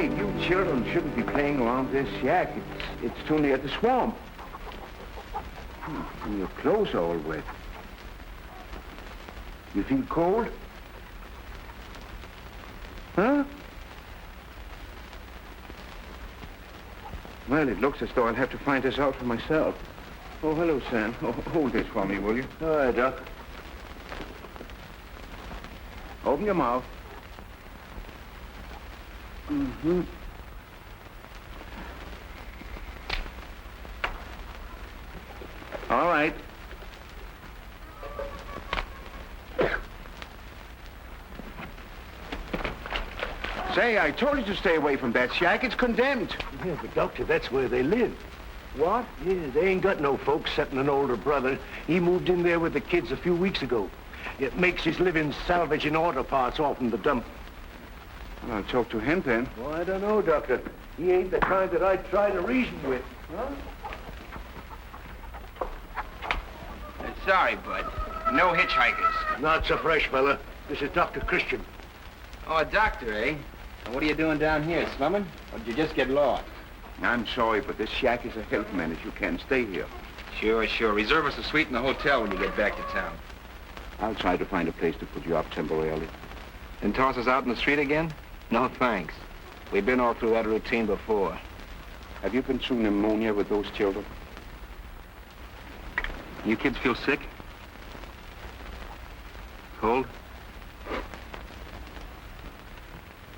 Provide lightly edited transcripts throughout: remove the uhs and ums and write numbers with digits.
Hey, you children shouldn't be playing around this shack. It's too near the swamp. And your clothes are all wet. You feel cold? Huh? Well, it looks as though I'll have to find this out for myself. Oh, hello, Sam. Oh, hold this for me, will you? All right, Doc. Open your mouth. Mm-hmm. All right. Say, I told you to stay away from that shack. It's condemned. Yeah, but Doctor, that's where they live. What? Yeah, they ain't got no folks except an older brother. He moved in there with the kids a few weeks ago. It makes his living salvaging auto parts off from the dump. Well, I'll talk to him then. Well, I don't know, Doctor. He ain't the kind that I'd try to reason with. Huh? Sorry, Bud. No hitchhikers. Not so fresh, fella. This is Dr. Christian. Oh, a doctor, eh? And what are you doing down here, slumming? Or did you just get lost? I'm sorry, but this shack is a health menace. You can't stay here. Sure, sure. Reserve us a suite in the hotel when you get back to town. I'll try to find a place to put you up temporarily. And toss us out in the street again? No, thanks. We've been all through that routine before. Have you been through pneumonia with those children? You kids feel sick? Cold?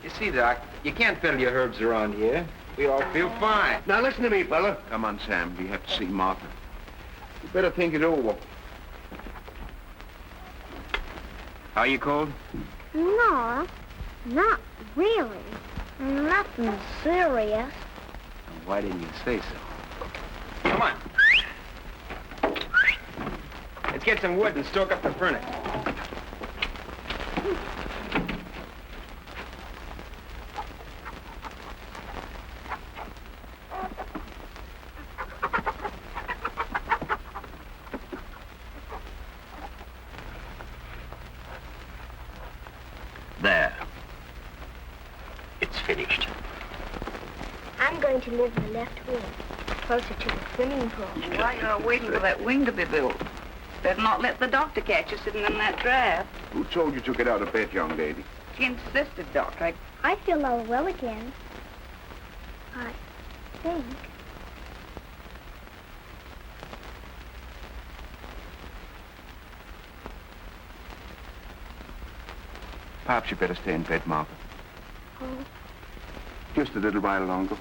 You see, Doc, you can't fiddle your herbs around here. We all feel fine. Now, listen to me, fella. Come on, Sam. We have to see Martha. You better think it over. Are you cold? No, not really. Nothing serious. Why didn't you say so? Come on. Let's get some wood and stoke up the furnace. There. It's finished. I'm going to live in the left wing, closer to the swimming pool. Why you're waiting for that wing to be built? Better not let the doctor catch you sitting in that draft. Who told you to get out of bed, young lady? She insisted, Doctor. I feel all well again. I think. Perhaps you better stay in bed, Martha. Oh, Just a little while longer.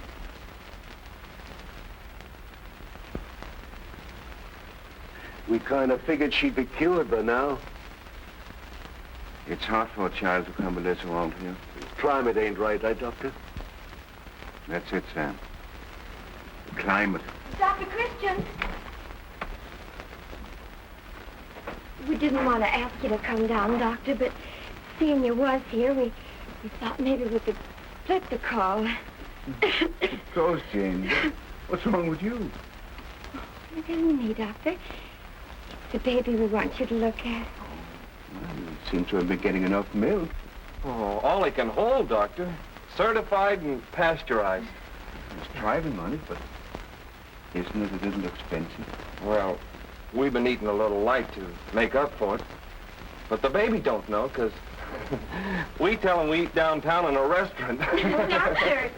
We kind of figured she'd be cured by now. It's hard for a child to convalesce around here. The climate ain't right, eh, Doctor? That's it, Sam. The climate. Dr. Christian. We didn't want to ask you to come down, Doctor, but seeing you was here, we thought maybe we could flip the call. Of course, Jane. What's wrong with you? It isn't me, Doctor. It's the baby we want you to look at. Well, you seem to have been getting enough milk. Oh, all he can hold, Doctor. Certified and pasteurized. It's driving money, but isn't it a little expensive? Well, we've been eating a little light to make up for it. But the baby don't know, because we tell him we eat downtown in a restaurant. Doctor!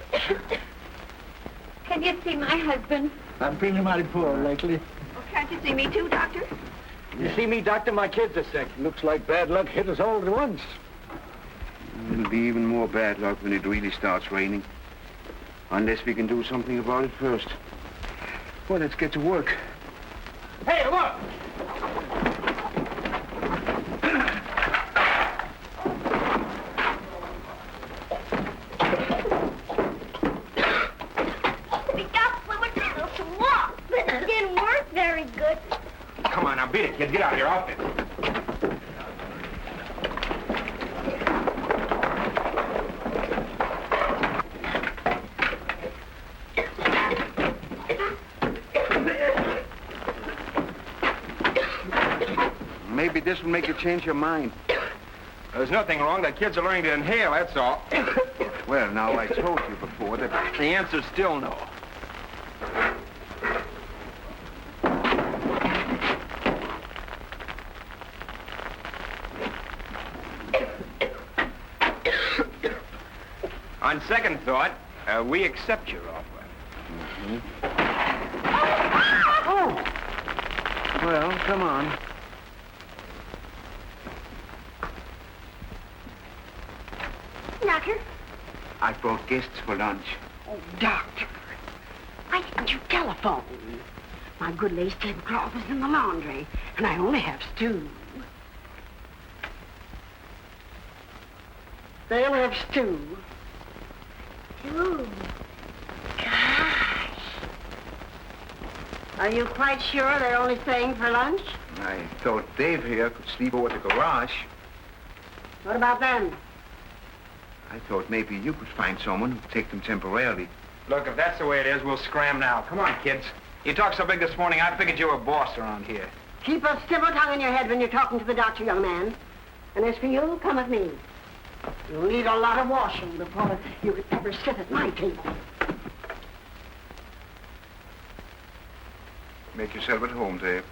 Can you see my husband? I'm feeling mighty poor lately. Well, can't you see me too, Doctor? You see me, Doctor? My kids are sick. Looks like bad luck hit us all at once. It'll be even more bad luck when it really starts raining. Unless we can do something about it first. Well, let's get to work. Hey, look! We got some walk, but it didn't work very good. Come on, now beat it, kid. Get out of your outfit. Maybe this will make you change your mind. There's nothing wrong. The kids are learning to inhale, that's all. Well, now, I told you before that... The answer's still no. On second thought, we accept your offer. Well, come on. Doctor? I brought guests for lunch. Oh, Doctor, why didn't you telephone? My good lace tablecloth is in the laundry, and I only have stew. They'll have stew. Ooh. Gosh. Are you quite sure they're only staying for lunch? I thought Dave here could sleep over at the garage. What about them? I thought maybe you could find someone who'd take them temporarily. Look, if that's the way it is, we'll scram now. Come on, kids. You talked so big this morning, I figured you were boss around here. Keep a civil tongue in your head when you're talking to the doctor, young man. And as for you, come with me. You'll need a lot of washing before you can ever sit at my table. Make yourself at home, Dave.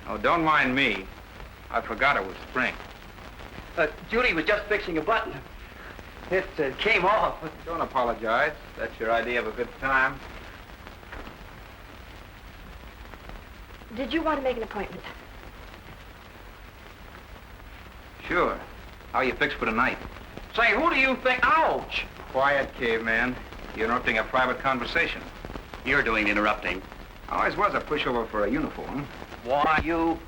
Oh, don't mind me. I forgot it was spring. Judy was just fixing a button. It came off. Don't apologize. That's your idea of a good time. Did you want to make an appointment? Sure. How you fixed for tonight? Say, who do you think? Ouch! Quiet, caveman. You're interrupting a private conversation. You're doing the interrupting. Always was a pushover for a uniform. Why, you...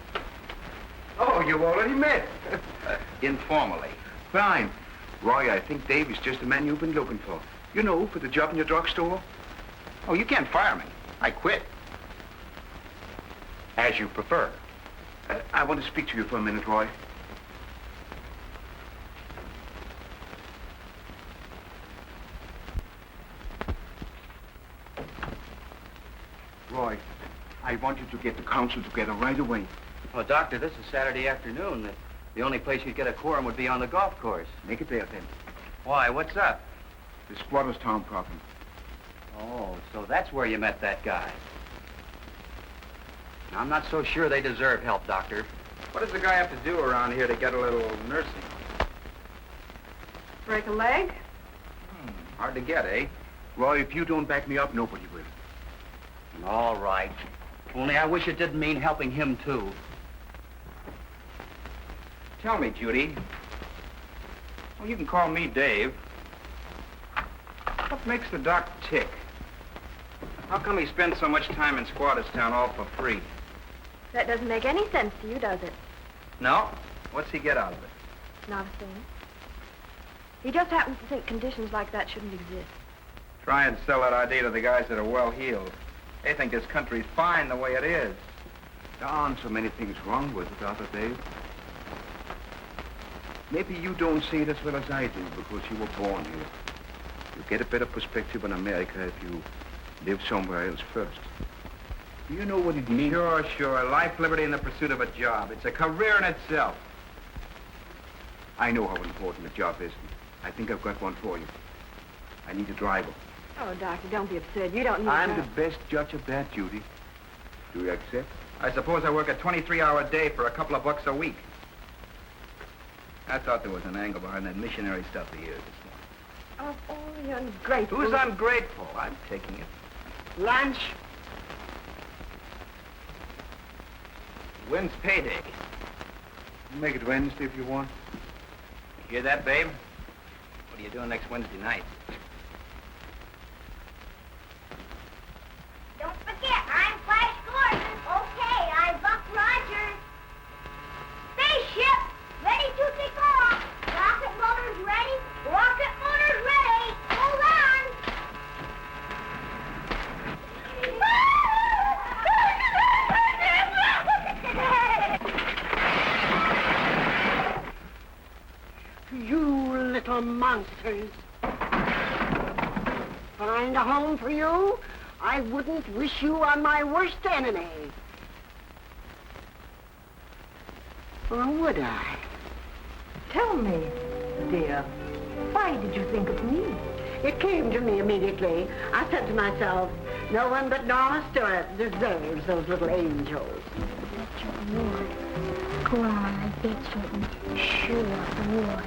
Oh, you already met. Informally. Fine. Roy, I think Dave is just the man you've been looking for. You know, for the job in your drugstore. Oh, you can't fire me. I quit. As you prefer. I want to speak to you for a minute, Roy. Roy, I want you to get the council together right away. Well, Doctor, this is Saturday afternoon. The only place you'd get a quorum would be on the golf course. Make it there, then. Why, what's up? The Squatters Town problem. Oh, so that's where you met that guy. I'm not so sure they deserve help, Doctor. What does the guy have to do around here to get a little nursing? Break a leg? Hard to get, eh? Roy, if you don't back me up, nobody will. All right. Only I wish it didn't mean helping him, too. Tell me, Judy. Well, you can call me Dave. What makes the doc tick? How come he spends so much time in Squatters Town all for free? That doesn't make any sense to you, does it? No? What's he get out of it? Not a thing. He just happens to think conditions like that shouldn't exist. Try and sell that idea to the guys that are well-heeled. They think this country's fine the way it is. There aren't so many things wrong with it, are there, Dave? Maybe you don't see it as well as I do because you were born here. You get a better perspective on America if you live somewhere else first. Do you know what it means? Sure. Life, liberty, and the pursuit of a job. It's a career in itself. I know how important a job is. I think I've got one for you. I need a driver. Oh, Doctor, don't be absurd. You don't need I'm to... the best judge of that, Judy. Do you accept? I suppose I work a 23-hour day for a couple of bucks a week. I thought there was an angle behind that missionary stuff of yours this morning. Oh, you're ungrateful. Who's ungrateful? I'm taking it. Lunch? When's payday? Make it Wednesday if you want. You hear that, babe? What are you doing next Wednesday night? Don't forget, I'm Flash Gordon. Okay, I'm Buck Rogers. Spaceship, ready to take off. Rocket motors ready. Rocket motors ready. Hold on. You little are monsters. Find a home for you? I wouldn't wish you on my worst enemy. Or would I? Tell me, dear, why did you think of me? It came to me immediately. I said to myself, no one but Norma Stewart deserves those little angels. Bet you would. Go on, I bet you sure would.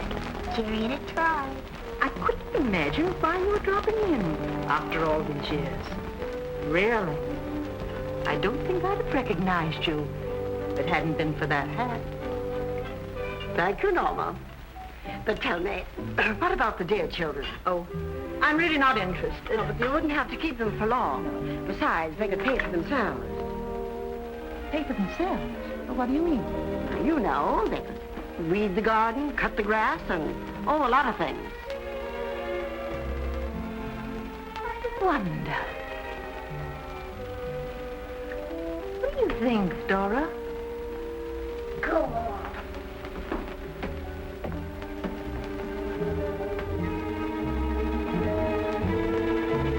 Jerry had tried. I couldn't imagine why you were dropping in after all these years. Really. I don't think I'd have recognized you if it hadn't been for that hat. Thank you, Norma. But tell me, what about the dear children? Oh, I'm really not interested. No, but you wouldn't have to keep them for long. Besides, they could pay for themselves. Pay for themselves? Well, what do you mean? Now, you know, they could weed the garden, cut the grass, and, oh, a lot of things. I wonder. What do you think, Dora? Go on.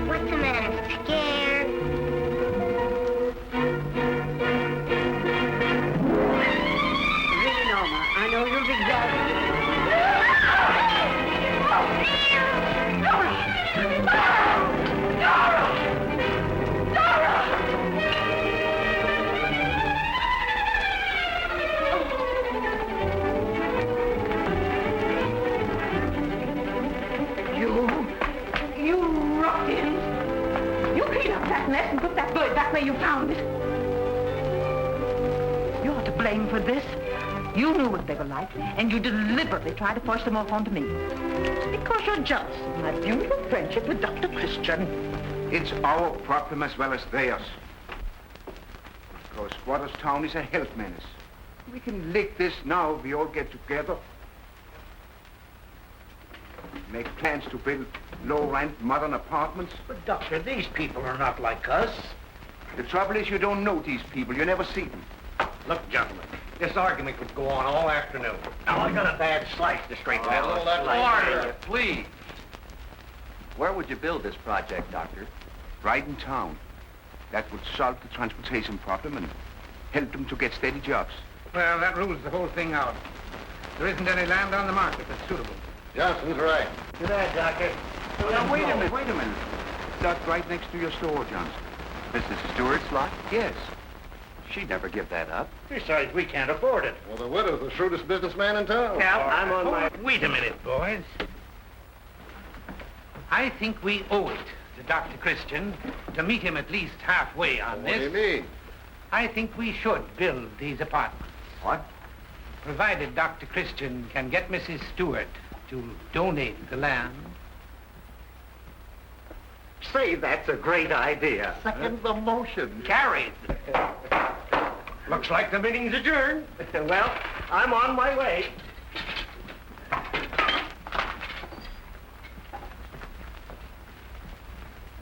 What's the matter? Scared? Really, Norma, I know you'll be glad. You ruffians! You clean up that mess and put that bird back where you found it. You're to blame for this. You knew what they were like, and you deliberately tried to force them off onto me. Because you're jealous of my beautiful friendship with Dr. Christian. It's our problem as well as theirs. Because Squatters Town is a health menace. We can lick this now if we all get together. Make plans to build low-rent modern apartments. But, Doctor, these people are not like us. The trouble is you don't know these people. You never see them. Look, gentlemen, this argument could go on all afternoon. Now, I got a bad slice to straighten out. Order, please. Where would you build this project, Doctor? Right in town. That would solve the transportation problem and help them to get steady jobs. Well, that rules the whole thing out. There isn't any land on the market that's suitable. Johnson's right. Too bad, Doctor. Now, wait a minute. That's right next to your store, Johnson. Mrs. Stewart's lot? Yes. She'd never give that up. Besides, we can't afford it. Well, the widow's the shrewdest businessman in town. Well, I'm on my... Wait a minute, boys. I think we owe it to Dr. Christian to meet him at least halfway on What this. do you mean? I think we should build these apartments. What? Provided Dr. Christian can get Mrs. Stewart to donate the land. Say, that's a great idea. Second the motion. Carried. Looks like the meeting's adjourned. Well, I'm on my way.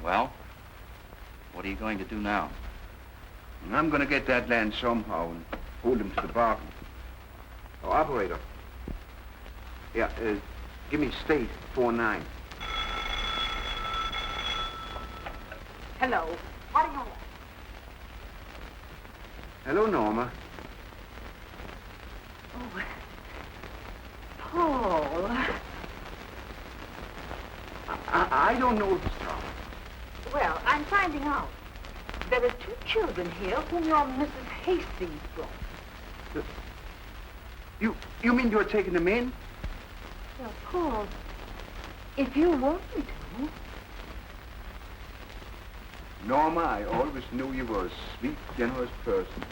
Well, what are you going to do now? And I'm going to get that land somehow and hold them to the bargain. Oh, operator. Yeah, give me state 49. Hello. What do you want? Hello, Norma. Oh, Paul. I don't know this town. Well, I'm finding out. There are 2 children here whom your Mrs. Hastings brought. You mean you're taking them in? Well, Paul, if you want me to. Norma, I always knew you were a sweet, generous person.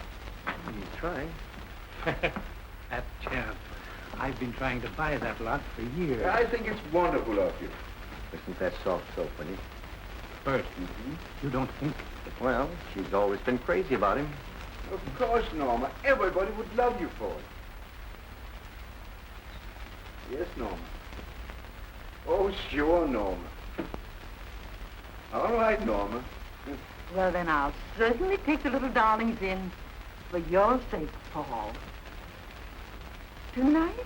He's trying. That chap. I've been trying to buy that lot for years. I think it's wonderful of you. Isn't that soft soap, Winnie? Bert, you don't think... Well, she's always been crazy about him. Of course, Norma. Everybody would love you for it. Yes, Norma. Oh, sure, Norma. All right, Norma. Well, then I'll certainly take the little darlings in for your sake, Paul. Tonight?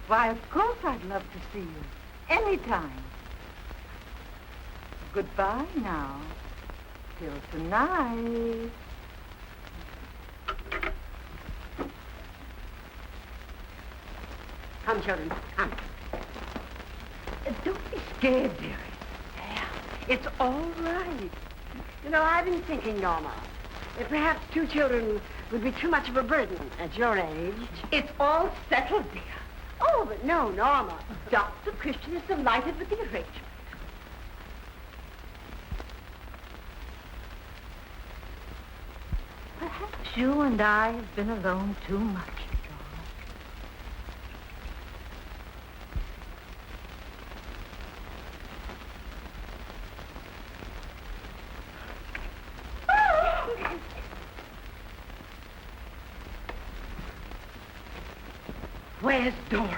Why, of course I'd love to see you. Anytime. Goodbye now. Till tonight. Come, children, come. Don't be scared, dearie. Yeah, it's all right. You know, I've been thinking, Norma, that perhaps 2 children would be too much of a burden at your age. It's all settled, dear. Oh, but no, Norma. Dr. Christian is delighted with the arrangement. Perhaps you and I have been alone too much, George. Where's Dora?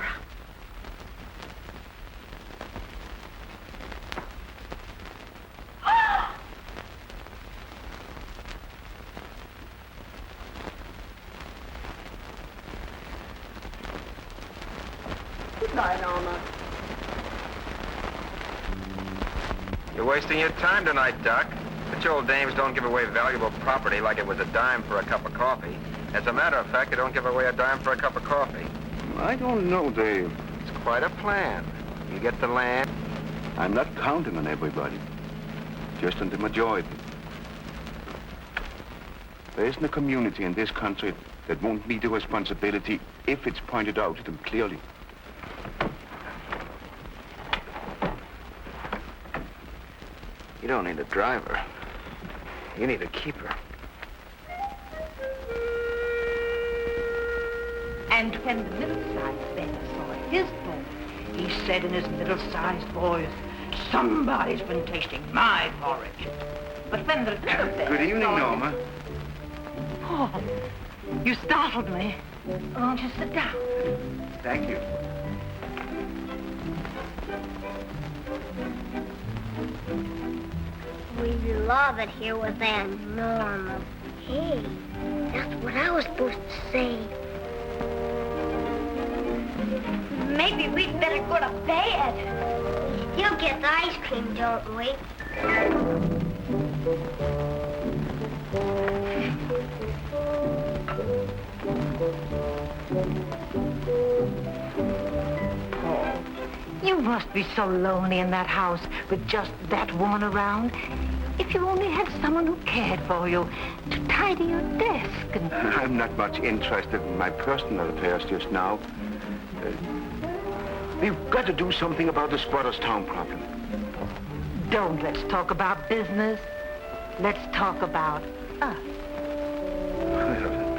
Goodbye, Norma. You're wasting your time tonight, Doc. Rich old dames don't give away valuable property like it was a dime for a cup of coffee. As a matter of fact, they don't give away a dime for a cup of coffee. I don't know, Dave. It's quite a plan. You get the land. I'm not counting on everybody. Just on the majority. There isn't a community in this country that won't meet the responsibility if it's pointed out to them clearly. You don't need a driver. You need a keeper. And when the middle-sized beggar saw his boy, he said in his middle-sized voice, "Somebody's been tasting my porridge." But when the little beggar Good evening, saw Norma. Oh, you startled me. Won't you sit down? Thank you. We love it here with Aunt Norma. Hey, that's what I was supposed to say. Maybe we'd better go to bed. We still get the ice cream, don't we? You must be so lonely in that house with just that woman around. If you only had someone who cared for you, to tidy your desk and... I'm not much interested in my personal affairs just now. We've got to do something about the Squatters' Town problem. Don't let's talk about business. Let's talk about us. Well,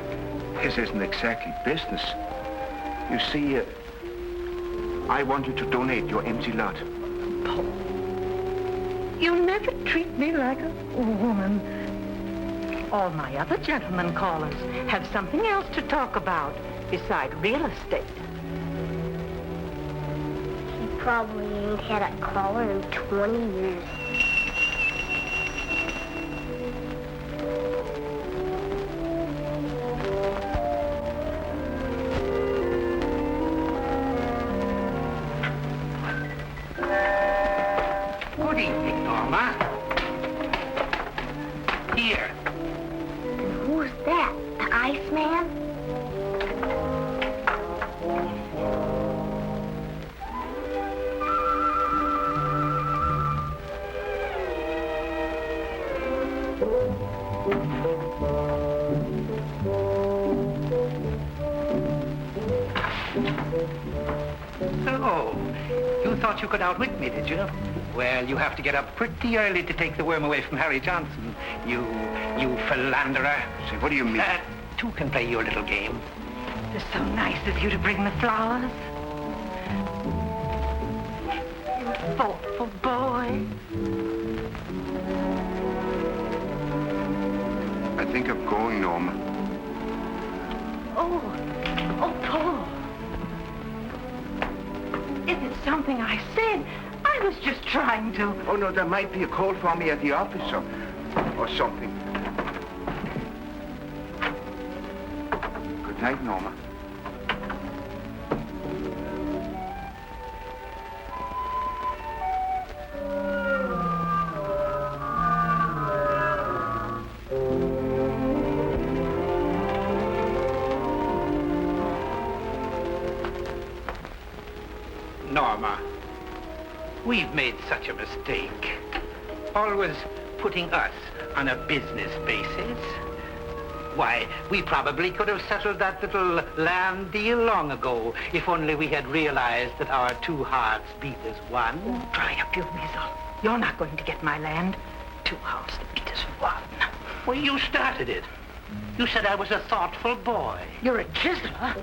this isn't exactly business. You see, I want you to donate your empty lot. Paul, you never treat me like a woman. All my other gentlemen callers have something else to talk about beside real estate. He probably ain't had a caller in 20 years. Good evening, Norma. Here. Who's that? The Iceman? Oh, you thought you could outwit me, did you? Well, you have to get up pretty early to take the worm away from Harry Johnson. You philanderer. Say, what do you mean? Two can play your little game. It's so nice of you to bring the flowers. You thoughtful boy. I think I'm going, Norma. Oh, Paul. If it's something I said, I was just trying to... Oh, no, there might be a call for me at the office or something. Good night, Norma. Norma, we've made such a mistake. Always putting us on a business basis. Why, we probably could have settled that little land deal long ago, if only we had realized that our two hearts beat as one. Oh, dry up your weasel. You're not going to get my land. Two hearts that beat as one. Well, you started it. You said I was a thoughtful boy. You're a chiseler.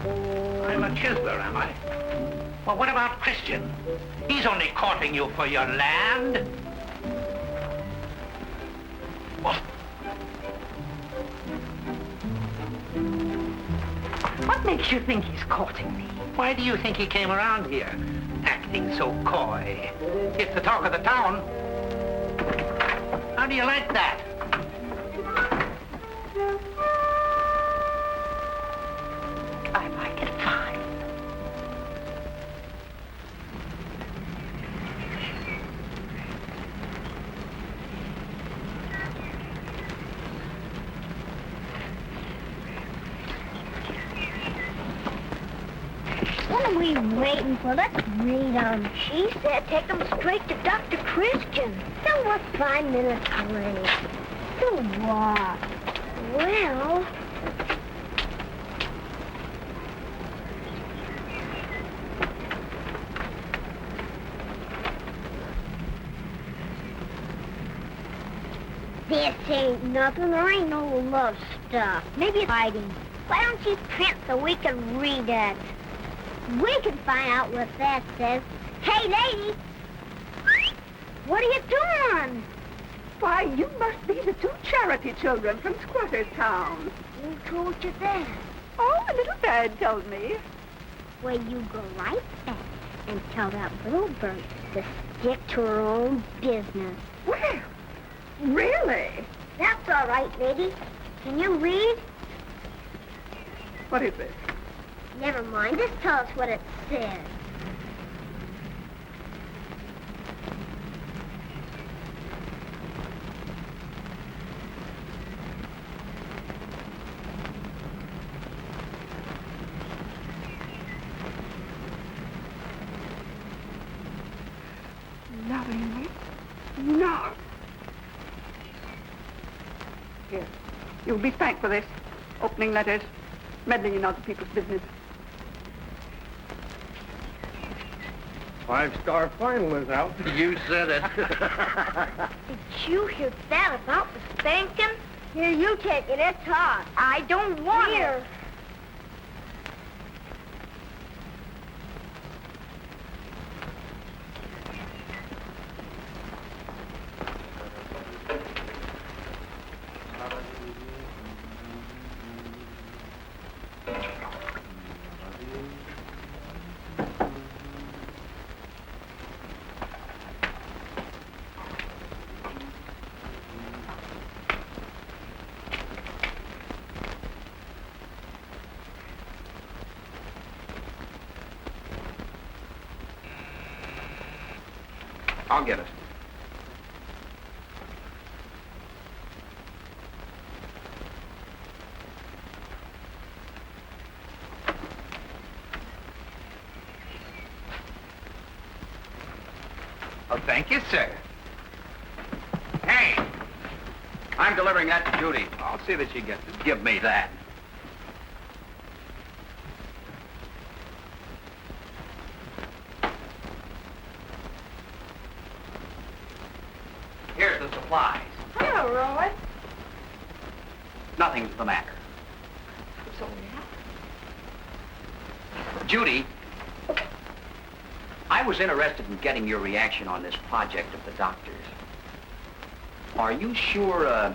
I'm a chiseler, am I? Well, what about Christian? He's only courting you for your land. Oh. What makes you think he's courting me? Why do you think he came around here, acting so coy? It's the talk of the town. How do you like that? I like it fine. What are we waiting for? Let's read them. She said take them straight to Dr. Christian. So what's 5 minutes late? So what? Well... This ain't nothing. There ain't no love stuff. Maybe it's hiding. Why don't you print so we can read it? We can find out what that says. Hey, lady! What are you doing? Why, you must be the two charity children from Squatter's Town. Who told you that? Oh, a little bird told me. Well, you go right back and tell that little bird to stick to her own business. Well, really? That's all right, lady. Can you read? What is it? Never mind. Just tell us what it says. Lovingly? No. Here. You'll be thanked for this. Opening letters. Meddling in other people's business. 5-star finalist out. You said it. Did you hear that about the spanking? Here, you take it. It's hot. I don't want it. I'll get it. Oh, thank you, sir. Hey! I'm delivering that to Judy. I'll see that she gets it. Give me that. Here's the supplies. Hello, Roy. Nothing's the matter. So, Judy, I was interested in getting your reaction on this project of the doctor's. Are you sure,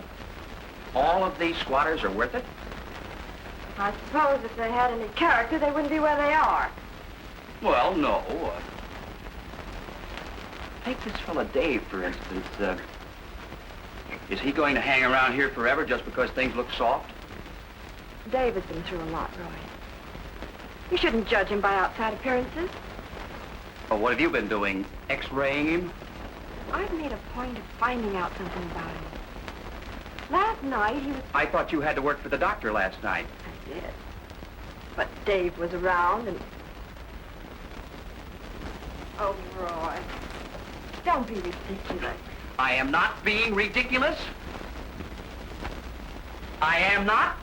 all of these squatters are worth it? I suppose if they had any character, they wouldn't be where they are. Well, no. Take this fella Dave, for instance. Is he going to hang around here forever just because things look soft? Dave has been through a lot, Roy. You shouldn't judge him by outside appearances. Well, what have you been doing? X-raying him? I've made a point of finding out something about him. Last night, he was... I thought you had to work for the doctor last night. I did. But Dave was around and... Oh, Roy. Don't be ridiculous. I am not being ridiculous. I am not.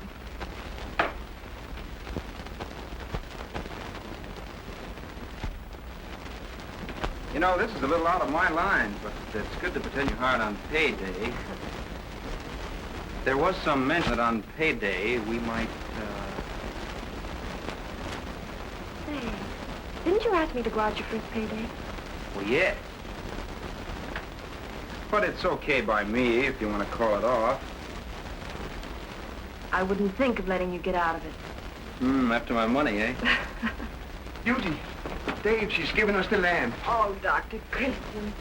You know, this is a little out of my line, but it's good to pretend you're hired on payday. There was some mention that on payday we might, Say, didn't you ask me to go out your first payday? Well, yes. But it's okay by me if you want to call it off. I wouldn't think of letting you get out of it. After my money, eh? Beauty, Dave, she's giving us the lamb. Oh, Dr. Christian.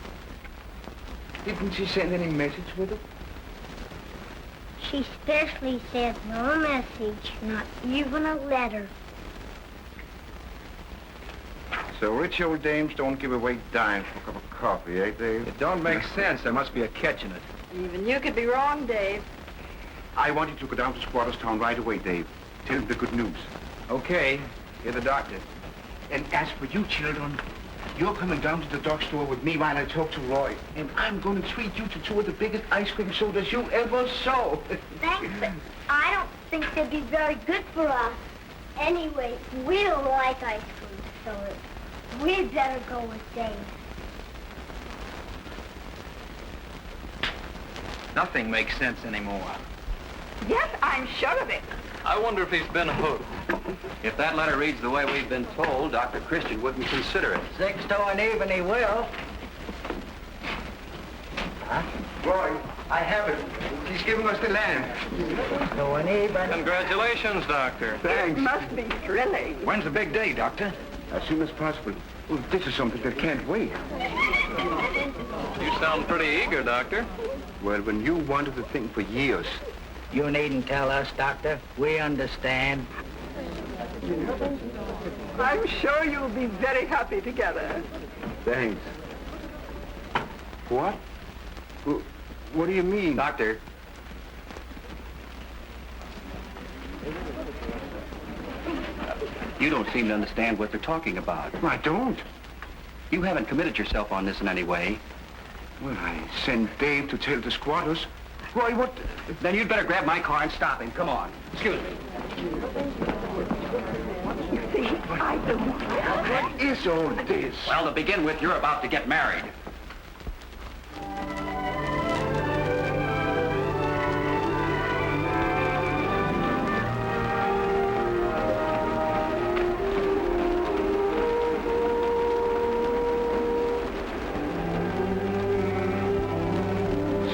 Didn't she send any message with it? She specially said no message, not even a letter. So rich old dames don't give away dimes for a cup of coffee, eh, Dave? It don't make sense. There must be a catch in it. Even you could be wrong, Dave. I want you to go down to Squatters Town right away, Dave. Tell him the good news. Okay. You're the doctor. And as for you children, you're coming down to the drugstore with me while I talk to Roy. And I'm going to treat you to two of the biggest ice cream sodas you ever saw. Thanks, but I don't think they'd be very good for us. Anyway, we don't like ice cream sodas. We'd better go with Dave. Nothing makes sense anymore. Yes, I'm sure of it. I wonder if he's been hooked. If that letter reads the way we've been told, Dr. Christian wouldn't consider it. 6 to an even, he will. Roy, I have it. She's giving us the land. To an even. Congratulations, Doctor. Thanks. It must be thrilling. When's the big day, Doctor? As soon as possible. Well, this is something that can't wait. You sound pretty eager, Doctor. Well, when you wanted the thing for years. You needn't tell us, Doctor. We understand. I'm sure you'll be very happy together. Thanks. What? What do you mean? Doctor. You don't seem to understand what they're talking about. I don't. You haven't committed yourself on this in any way. Well, I sent Dave to tell the squatters. Why, what? Then you'd better grab my car and stop him. Come on. Excuse me. See, I don't. What is all this? Well, to begin with, you're about to get married.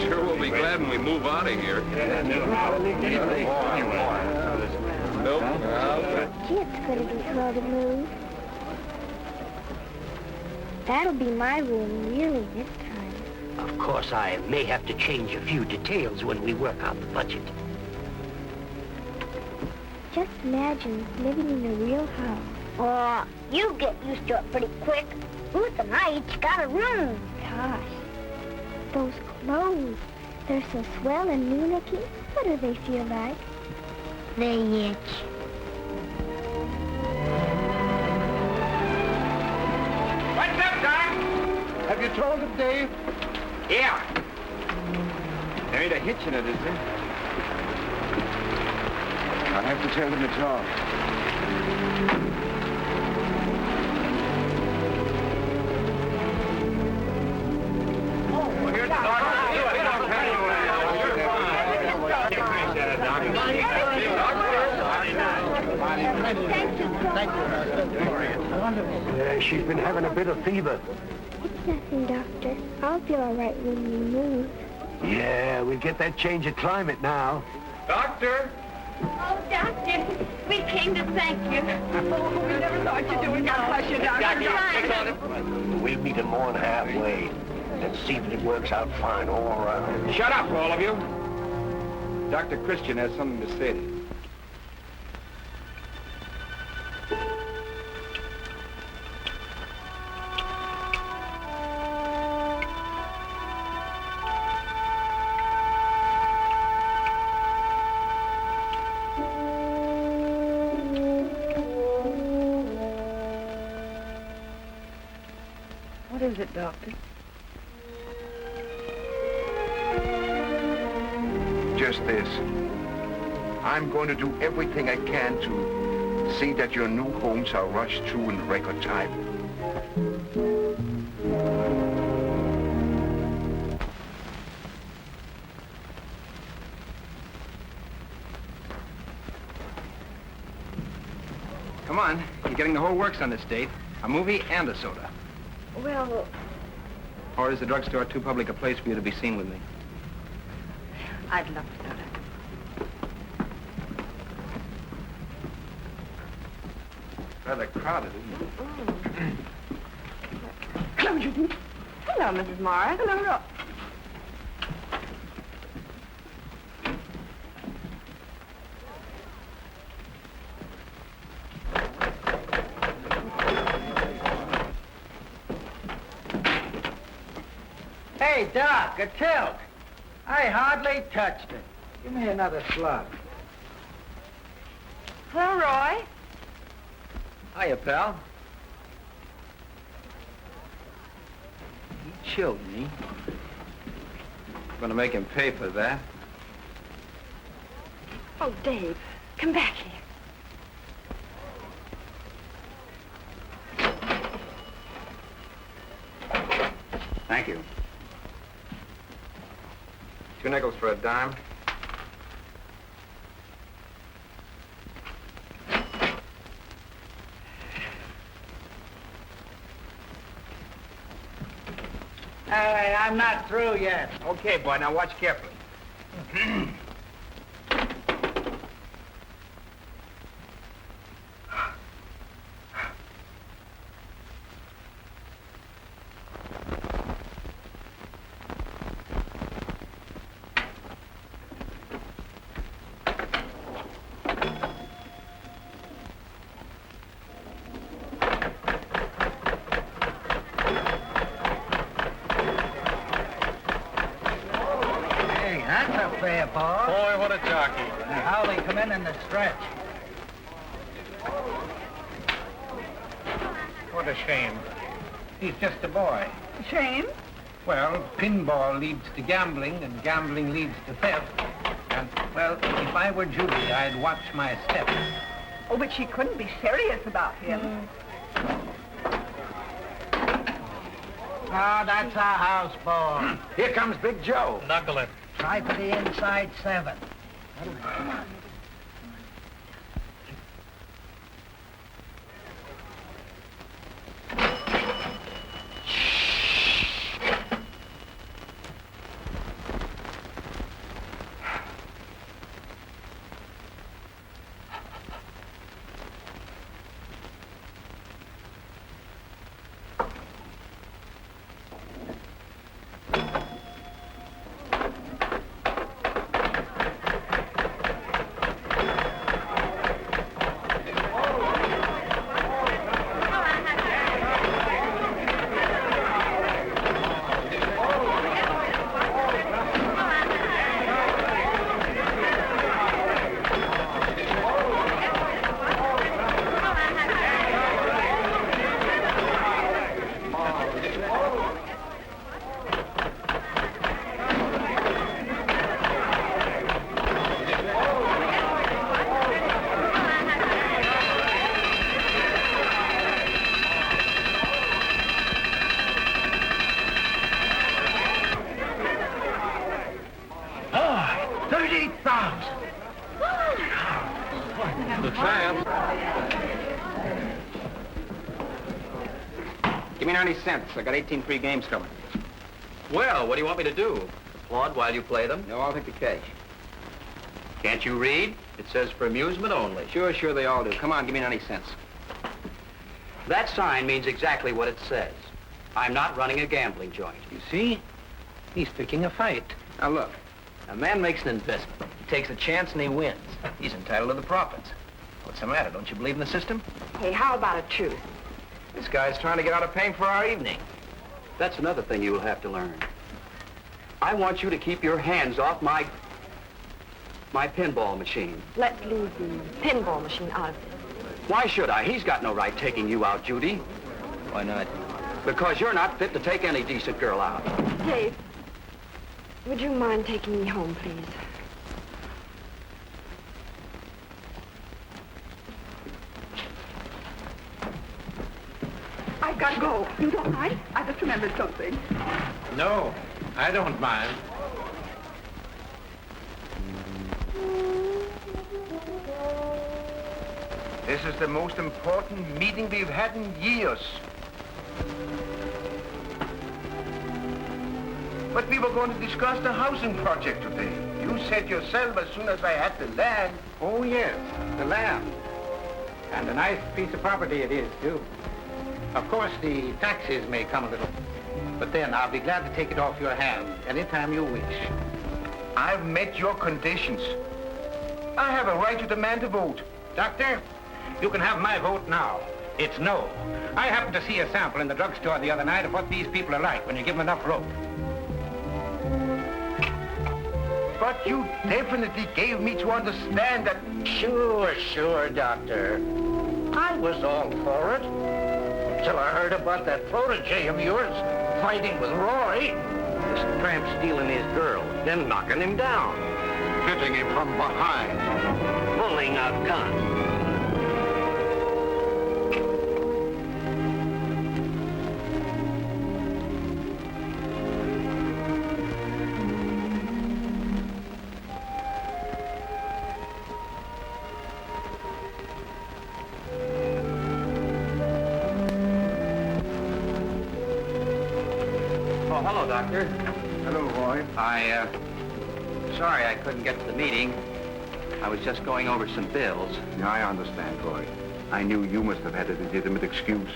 Sure will be glad when we move out of here. Nope. Gee, it's going to be slow to move. That'll be my room, really, this time. Of course, I may have to change a few details when we work out the budget. Just imagine living in a real house. Oh, you get used to it pretty quick. Ruth and I each got a room. Gosh, those clothes, they're so swell and new looking. What do they feel like? They itch. What's up, Doc? Have you told him, Dave? Yeah. There ain't a hitch in it, is there? I'll have to tell them it's all. Well, here's the doctor. We don't have She's been having a bit of fever. It's nothing, Doctor. I'll feel all right when we move. Yeah, we get that change of climate now. Doctor! Oh, Doctor, we came to thank you. Oh, we never thought you'd do it. God bless you, Doctor. We'll meet him more than halfway and see if it works out fine all around. Shut up, all of you. Dr. Christian has something to say to you. is it, Doctor? Just this. I'm going to do everything I can to see that your new homes are rushed through in record time. Come on. You're getting the whole works on this date. A movie and a soda. Well, Or is the drugstore too public a place for you to be seen with me? I'd love soda. Rather crowded, isn't it? Hello, Judy. Hello, Mrs. Morris. Hello, Roy. Hey, Doc, a tilt. I hardly touched it. Give me another slug. Hello, Roy. Hiya, pal. He chilled me. I'm gonna make him pay for that. Oh, Dave, come back here. Thank you. 2 nickels for a dime. Hey, I'm not through yet. Okay, boy, now watch carefully. Fair ball. Boy, what a jockey. How they come in the stretch. What a shame. He's just a boy. Shame? Well, pinball leads to gambling, and gambling leads to theft. And, well, if I were Judy, I'd watch my step. Oh, but she couldn't be serious about him. Oh, that's our house ball. Here comes Big Joe. Knuckle it. Try for the inside 7. The champ. Give me 90 cents. I got 18 free games coming. Well, what do you want me to do? Applaud while you play them? No, I'll take the cash. Can't you read? It says for amusement only. Sure, they all do. Come on, give me 90 cents. That sign means exactly what it says. I'm not running a gambling joint. You see? He's picking a fight. Now, look. A man makes an investment. He takes a chance and he wins. He's entitled to the profits. What's the matter? Don't you believe in the system? Hey, how about a truth? This guy's trying to get out of paying for our evening. That's another thing you'll have to learn. I want you to keep your hands off my pinball machine. Let's leave the pinball machine out of it. Why should I? He's got no right taking you out, Judy. Why not? Because you're not fit to take any decent girl out. Dave, would you mind taking me home, please? I've got to go. You don't mind? I just remembered something. No, I don't mind. This is the most important meeting we've had in years. But we were going to discuss the housing project today. You said yourself as soon as I had the land. Oh, yes, the land. And a nice piece of property it is, too. Of course, the taxes may come a little. But then I'll be glad to take it off your hands anytime you wish. I've met your conditions. I have a right to demand a vote. Doctor, you can have my vote now. It's no. I happened to see a sample in the drugstore the other night of what these people are like when you give them enough rope. But you definitely gave me to understand that... Sure, Doctor. I was all for it. Till I heard about that protege of yours fighting with Roy. This tramp stealing his girl, then knocking him down. Hitting him from behind. Pulling a gun. Oh, hello, Doctor. Hello, Roy. Sorry I couldn't get to the meeting. I was just going over some bills. Yeah, I understand, Roy. I knew you must have had a legitimate excuse.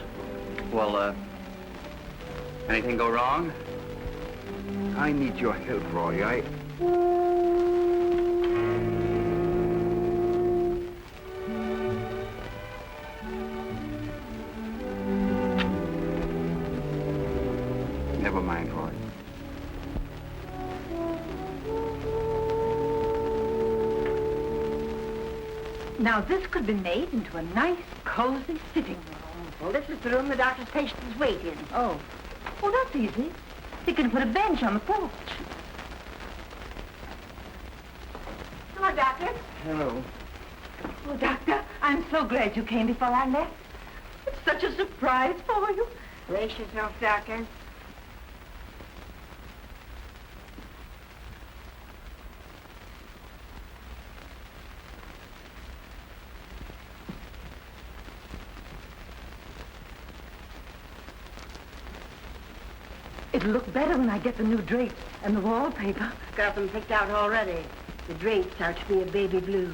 Well, anything go wrong? I need your help, Roy. Never mind, Roy. Now, this could be made into a nice, cozy sitting room. Well, this is the room the doctor's patients wait in. Oh. Well, that's easy. You can put a bench on the porch. Hello, Doctor. Hello. Oh, Doctor, I'm so glad you came before I left. It's such a surprise for you. Brace yourself, Doctor. It'll look better when I get the new drapes and the wallpaper. Got them picked out already. The drapes are to be a baby blue.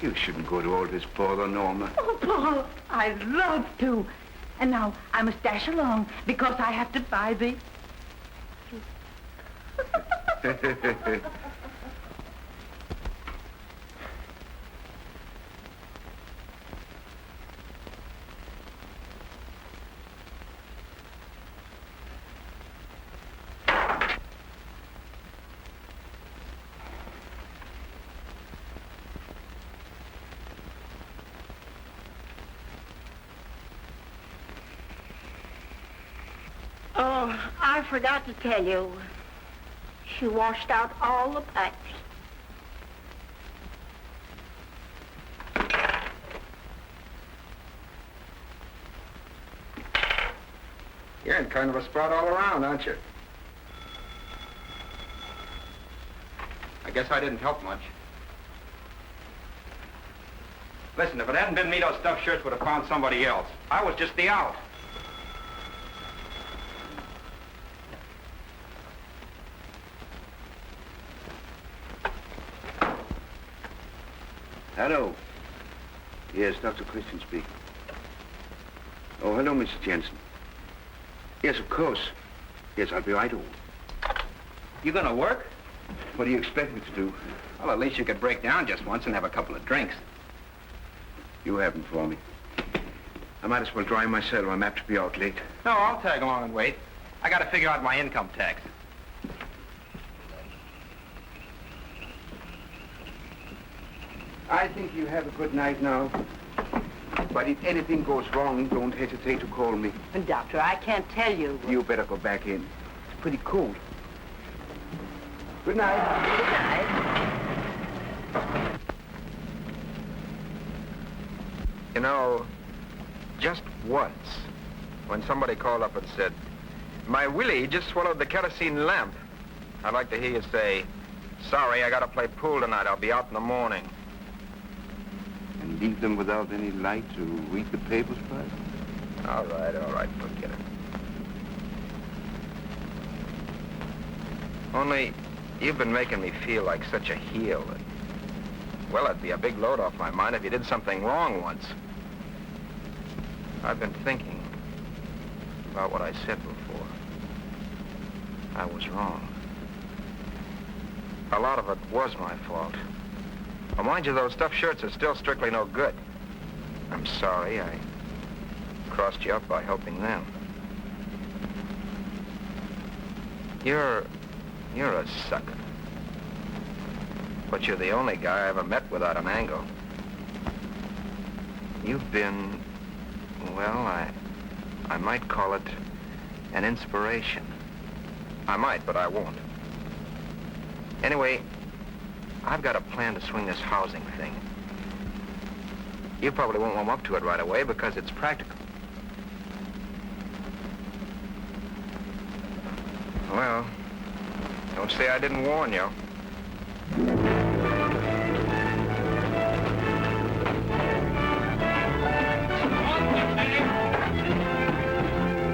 You shouldn't go to all this bother, Norma. Oh, Paul, I'd love to. And now I must dash along because I have to buy the... Oh, I forgot to tell you. She washed out all the pipes. You're in kind of a spot all around, aren't you? I guess I didn't help much. Listen, if it hadn't been me, those stuffed shirts would have found somebody else. I was just the out. Hello. Yes, Dr. Christian speaking. Oh, hello, Mrs. Jensen. Yes, of course. Yes, I'll be right over. You gonna work? What do you expect me to do? Well, at least you could break down just once and have a couple of drinks. You haven't for me. I might as well dry myself. I'm apt to be out late. No, I'll tag along and wait. I gotta figure out my income tax. I think you have a good night now. But if anything goes wrong, don't hesitate to call me. Doctor, I can't tell you. You better go back in. It's pretty cold. Good night. Good night. You know, just once, when somebody called up and said, "My Willie just swallowed the kerosene lamp," I'd like to hear you say, "Sorry, I gotta play pool tonight. I'll be out in the morning." And leave them without any light to read the papers by? All right, forget it. Only, you've been making me feel like such a heel. Well, it'd be a big load off my mind if you did something wrong once. I've been thinking about what I said before. I was wrong. A lot of it was my fault. Well, mind you, those stuffed shirts are still strictly no good. I'm sorry I crossed you up by helping them. You're a sucker. But you're the only guy I ever met without an angle. You've been, well, I might call it an inspiration. I might, but I won't. Anyway, I've got a plan to swing this housing thing. You probably won't warm up to it right away because it's practical. Well, don't say I didn't warn you.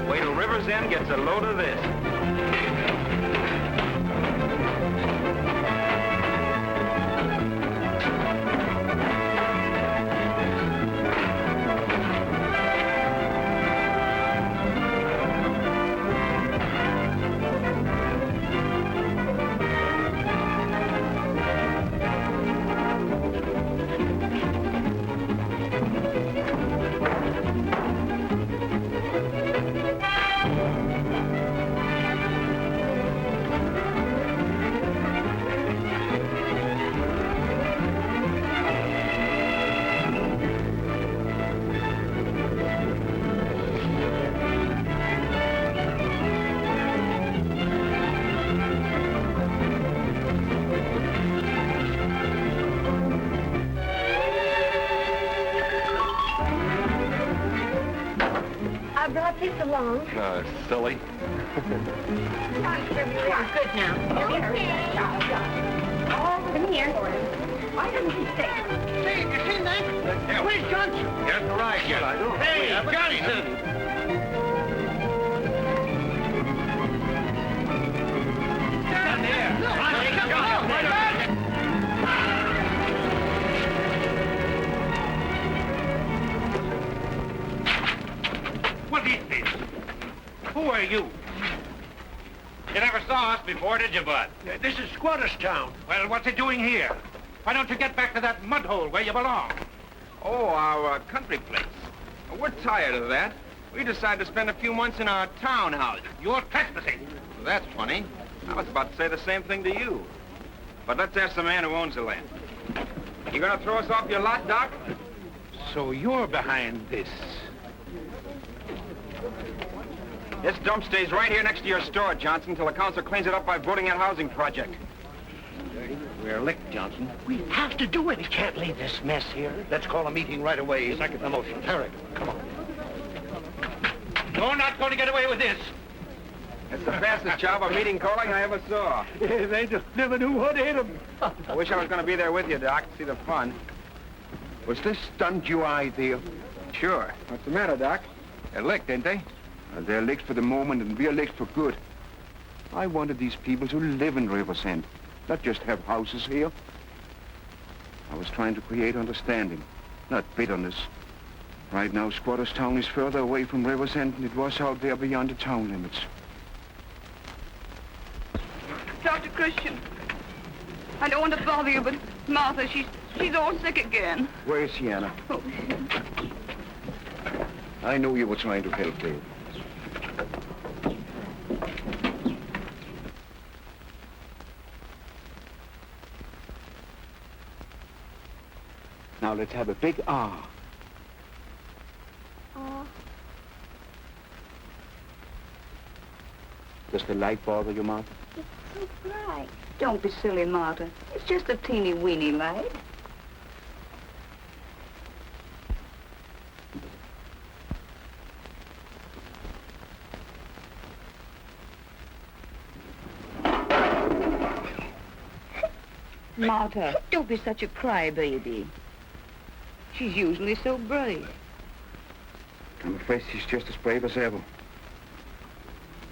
Wait till River's End gets a load of this. I brought this along. Silly. Good now. Come here. Why doesn't he stay? Hey, you seen that? Where's Johnson? Yes, right, yes. I do. Hey, Johnny! What is this? Who are you? You never saw us before, did you, Bud? This is Squatter's Town. Well, what's it doing here? Why don't you get back to that mud hole where you belong? Oh, our country place. We're tired of that. We decided to spend a few months in our townhouse. You're trespassing. Well, that's funny. I was about to say the same thing to you. But let's ask the man who owns the land. You gonna throw us off your lot, Doc? So you're behind this. This dump stays right here next to your store, Johnson, until the council cleans it up by voting that housing project. We're licked, Johnson. We have to do it. We can't leave this mess here. Let's call a meeting right away. Second the motion. Terry, come on. You're not going to get away with this. It's the fastest job of meeting calling I ever saw. They never knew what hit them. I wish I was going to be there with you, Doc, to see the fun. Was this stunt your idea? Sure. What's the matter, Doc? They're licked, ain't they? They're licked for the moment, and we're licked for good. I wanted these people to live in Riversend, not just have houses here. I was trying to create understanding, not bitterness. Right now, Squatter's Town is further away from Riversend than it was out there beyond the town limits. Dr. Christian, I don't want to bother you, but Martha, she's all sick again. Where's Sienna? Oh. I knew you were trying to help her. Now let's have a big R. Oh. Does the light bother you, Martha? It's so bright. Don't be silly, Martha. It's just a teeny weeny light. Martha, don't be such a crybaby. She's usually so brave. I'm afraid she's just as brave as ever.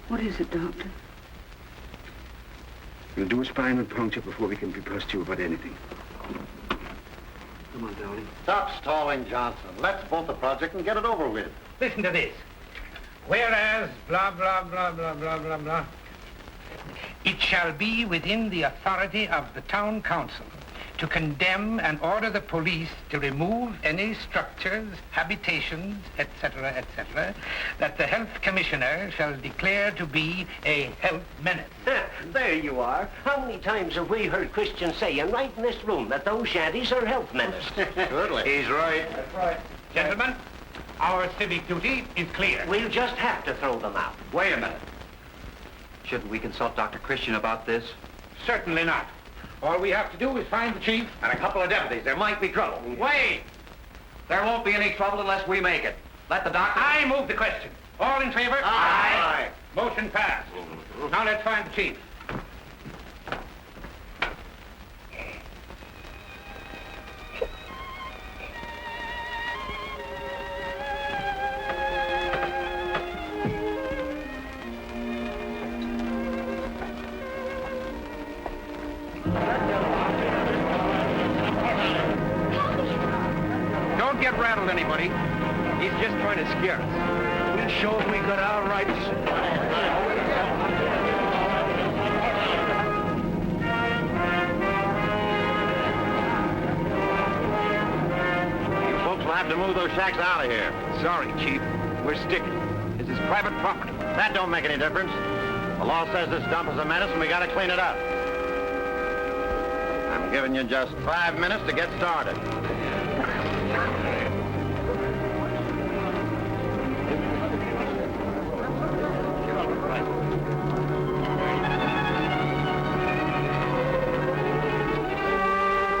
What is it, Doctor? We'll do a spinal puncture before we can be positive about anything. Come on, darling. Stop stalling, Johnson. Let's vote the project and get it over with. Listen to this. Whereas, blah, blah, blah, blah, blah, blah, blah. It shall be within the authority of the town council to condemn and order the police to remove any structures, habitations, etc., etc., that the health commissioner shall declare to be a health menace. There you are. How many times have we heard Christians saying right in this room that those shanties are health menace? Surely. He's right. That's right. Gentlemen, our civic duty is clear. We'll just have to throw them out. Wait a minute. Shouldn't we consult Dr. Christian about this? Certainly not. All we have to do is find the chief And a couple of deputies. There might be trouble. Wait! There won't be any trouble unless we make it. Let the doctor... I move the question. All in favor? Aye. Motion passed. Now let's find the chief. Don't get rattled, anybody. He's just trying to scare us. We'll show them we got our rights. You folks will have to move those shacks out of here. Sorry, Chief. We're sticking. This is private property. That don't make any difference. The law says this dump is a menace and we gotta clean it up. I'm giving you just 5 minutes to get started.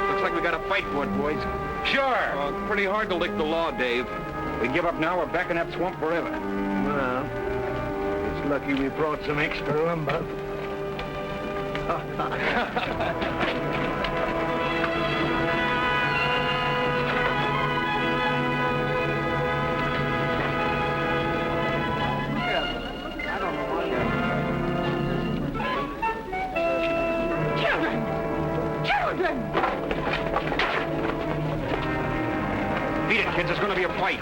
Looks like we got a fight for it, boys. Sure. It's pretty hard to lick the law, Dave. We give up now, we're back in that swamp forever. Well, it's lucky we brought some extra lumber. Beat it, kids. There's going to be a fight.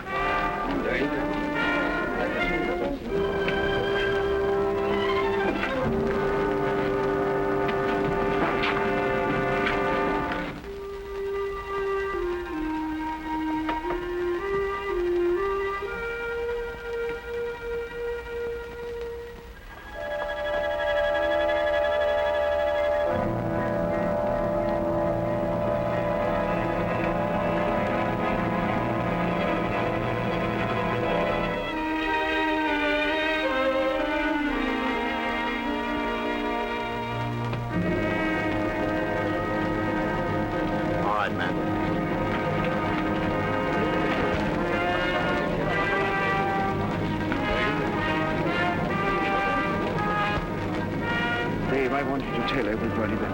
All right, man. Dave, I want you to tell everybody that...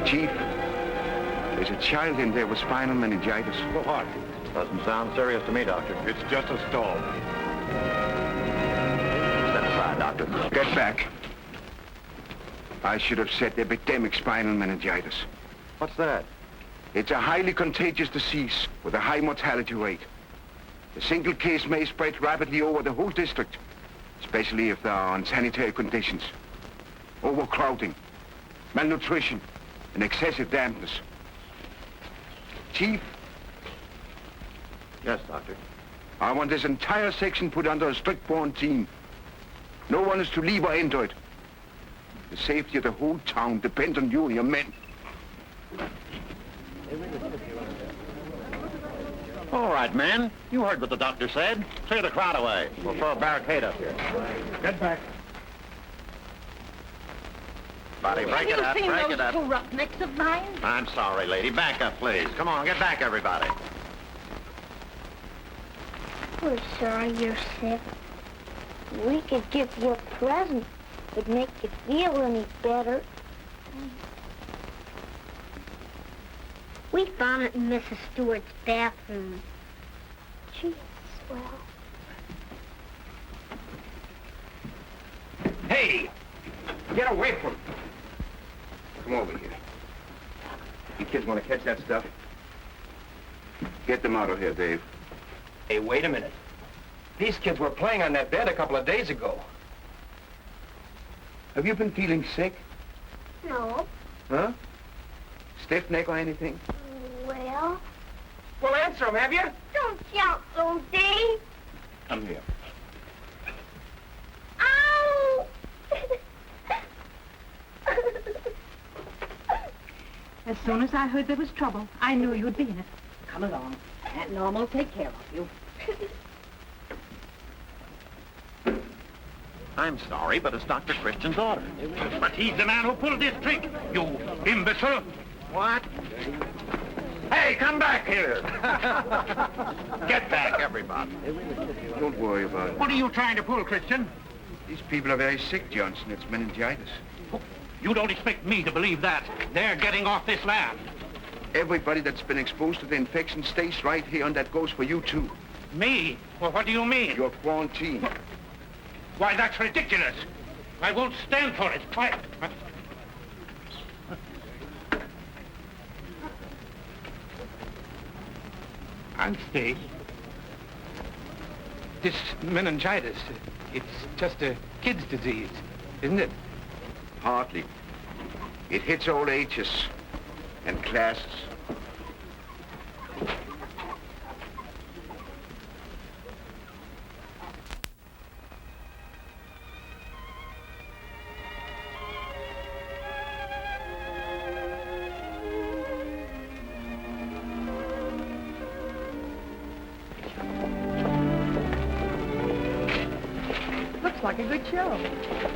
Chief, there's a child in there with spinal meningitis. What? Doesn't sound serious to me, Doctor. It's just a stall. Step aside, Doctor. Get back. I should have said epidemic spinal meningitis. What's that? It's a highly contagious disease with a high mortality rate. A single case may spread rapidly over the whole district, especially if there are unsanitary conditions. Overcrowding, malnutrition, and excessive dampness. Chief, Yes, Doctor. I want this entire section put under a strict quarantine. No one is to leave or enter it. The safety of the whole town depends on you and your men. All right, men. You heard what the doctor said. Clear the crowd away. We'll throw a barricade up here. Get back. Buddy, break it up, break it up. Two roughnecks of mine? I'm sorry, lady. Back up, please. Come on, get back, everybody. We're sorry you're sick. We could give you a present. It'd make you feel any better. We found it in Mrs. Stewart's bathroom. Gee, it's swell. Hey! Get away from him. Come over here. You kids want to catch that stuff? Get them out of here, Dave. Hey, wait a minute. These kids were playing on that bed a couple of days ago. Have you been feeling sick? No. Huh? Stiff neck or anything? Well, Well, answer them, have you? don't shout so, Dave. Come here. Ow! As soon as I heard there was trouble, I knew you'd be in it. Come along. Aunt Norma will take care of you. I'm sorry, but it's Dr. Christian's order. But he's the man who pulled this trick, you imbecile. What? Hey, come back here. Get back, everybody. Don't worry about it. What are you trying to pull, Christian? These people are very sick, Johnson. It's meningitis. You don't expect me to believe that. They're getting off this land. Everybody that's been exposed to the infection stays right here, and that goes for you, too. Me? Well, what do you mean? You're quarantined. Why, that's ridiculous. I won't stand for it. Why? I'll stay. This meningitis, it's just a kid's disease, isn't it? Hardly. It hits all ages and classes. Looks like a good show.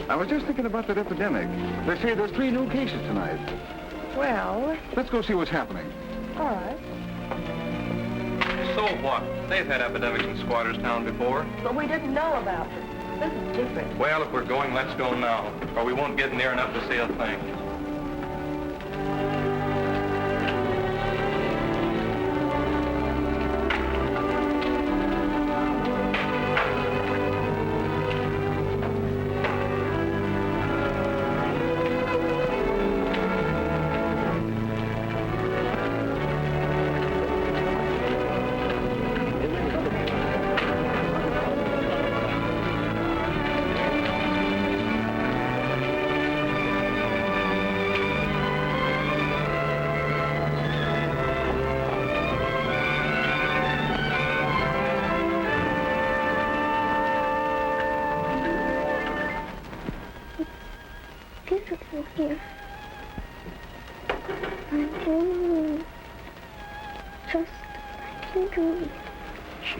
I was just thinking about that epidemic. They say there's 3 new cases tonight. Well, Let's go see what's happening. all right. So what? They've had epidemics in Squatters Town before. But we didn't know about it. This is different. Well, if we're going, let's go now, or we won't get near enough to see a thing. Beautiful here. I'm dreaming. Just like you dream. She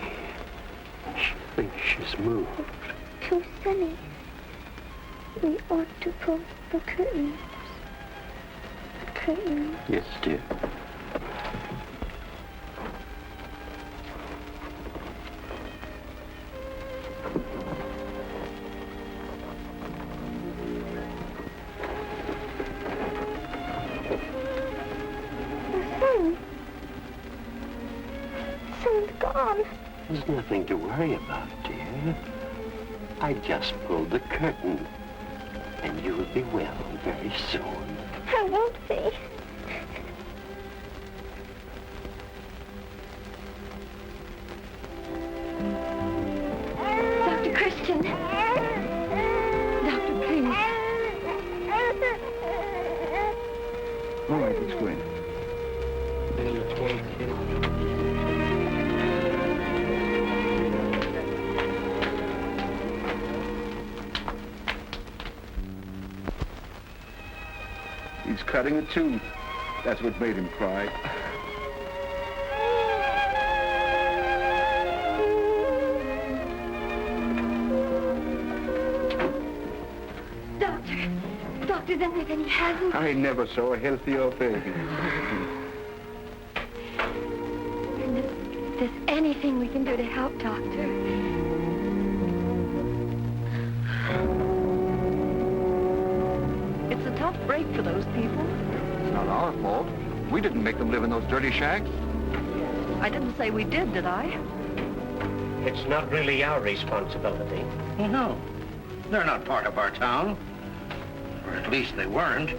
thinks she's moved. Too sunny. We ought to pull the curtains. The curtains. Yes, dear. There's nothing to worry about, dear. I just pulled the curtain, and you'll be well very soon. I won't be. Dr. Christian. Doctor, please. All right, let's go in. He's cutting a tooth. That's what made him cry. Doctor, then he hasn't. I never saw a healthier baby. And if there's anything we can do to help, Doctor. It's a tough break for those people. It's not our fault. We didn't make them live in those dirty shacks. I didn't say we did I? It's not really our responsibility. Oh, no. They're not part of our town. Or at least they weren't.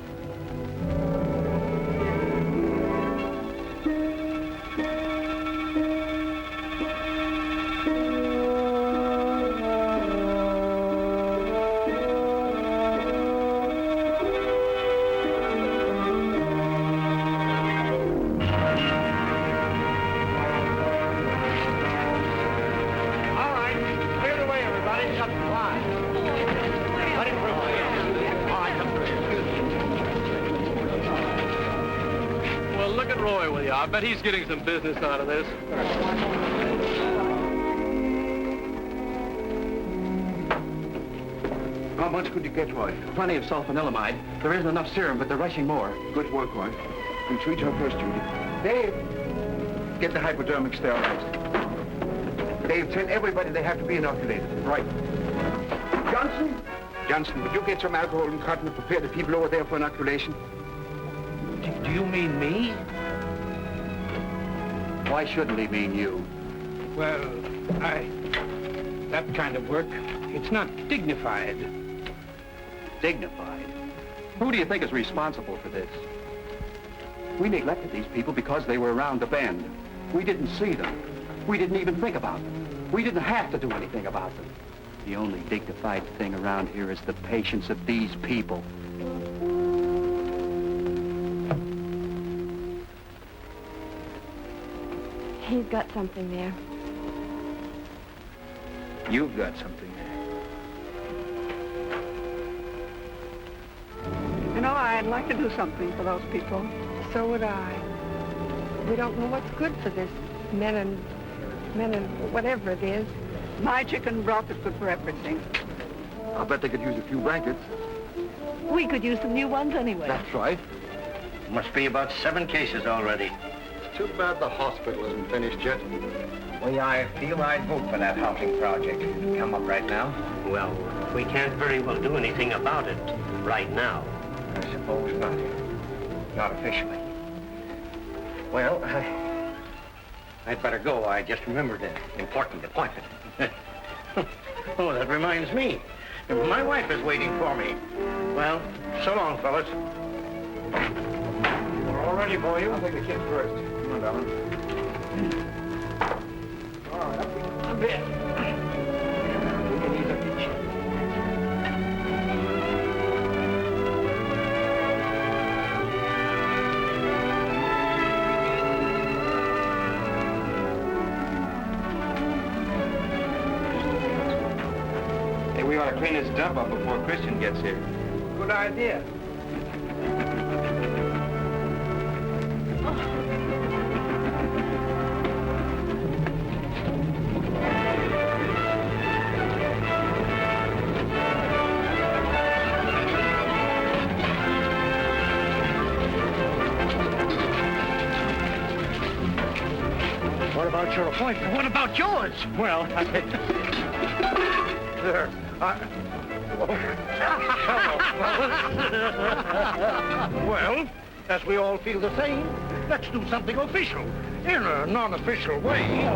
I bet he's getting some business out of this. How much could you get, Roy? Plenty of sulfanilamide. There isn't enough serum, but they're rushing more. Good work, Roy. We'll treat her first, Judy. Dave, get the hypodermic sterilized. Dave, tell everybody they have to be inoculated. Right. Johnson, would you get some alcohol and cotton and prepare the people over there for inoculation? Do you mean me? Why shouldn't he mean you? Well, that kind of work, it's not dignified. Dignified? Who do you think is responsible for this? We neglected these people because they were around the bend. We didn't see them. We didn't even think about them. We didn't have to do anything about them. The only dignified thing around here is the patience of these people. He's got something there. You've got something there. You know, I'd like to do something for those people. So would I. We don't know what's good for this men and whatever it is. My chicken broth is good for everything. I'll bet they could use a few blankets. We could use some new ones anyway. That's right. Must be about 7 cases already. Too bad the hospital isn't finished yet. Well, I feel I'd vote for that housing project. Come up right now. Well, we can't very well do anything about it right now. I suppose not. Not officially. Well, I'd better go. I just remembered an important appointment. Oh, that reminds me. My wife is waiting for me. Well, so long, fellas. We're all ready for you. I'll take the kid first. Come on, darling. All right, up a bit. Hey, we ought to clean this dump up before Christian gets here. Good idea. What about your appointment? What about yours? Well, there. Well, as we all feel the same, let's do something official in a non-official way.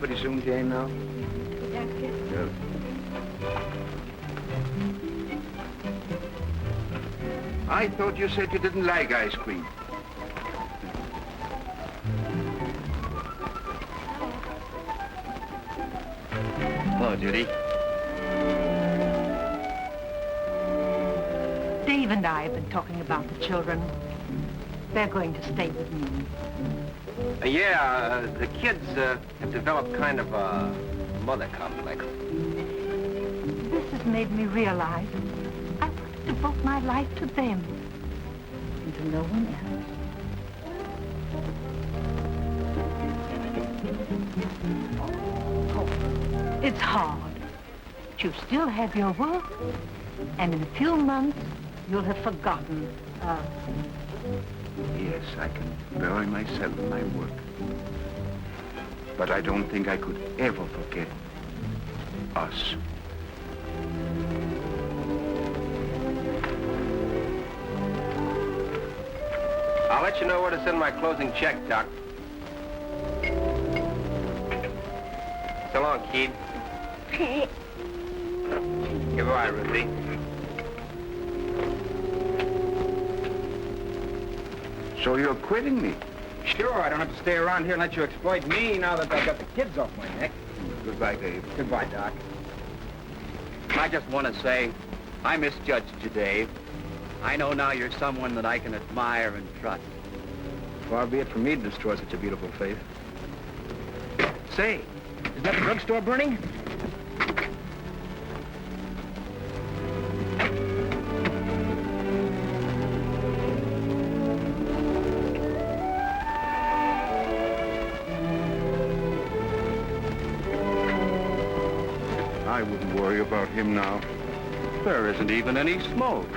pretty soon, Jane, now? Good. I thought you said you didn't like ice cream. Hello, Judy. Dave and I have been talking about the children. They're going to stay with me. The kids have developed kind of a mother complex. This has made me realize I want to devote my life to them and to no one else. It's hard, but you still have your work, and in a few months, you'll have forgotten. Yes, I can bury myself in my work. But I don't think I could ever forget us. I'll let you know where to send my closing check, Doc. So long, Keith. Goodbye, Ruthie. So you're quitting me? Sure, I don't have to stay around here and let you exploit me now that I've got the kids off my neck. Goodbye, Dave. Goodbye, Doc. I just want to say, I misjudged you, Dave. I know now you're someone that I can admire and trust. Far be it from me to destroy such a beautiful faith. Say, is that the drugstore burning? I wouldn't worry about him now. There isn't even any smoke.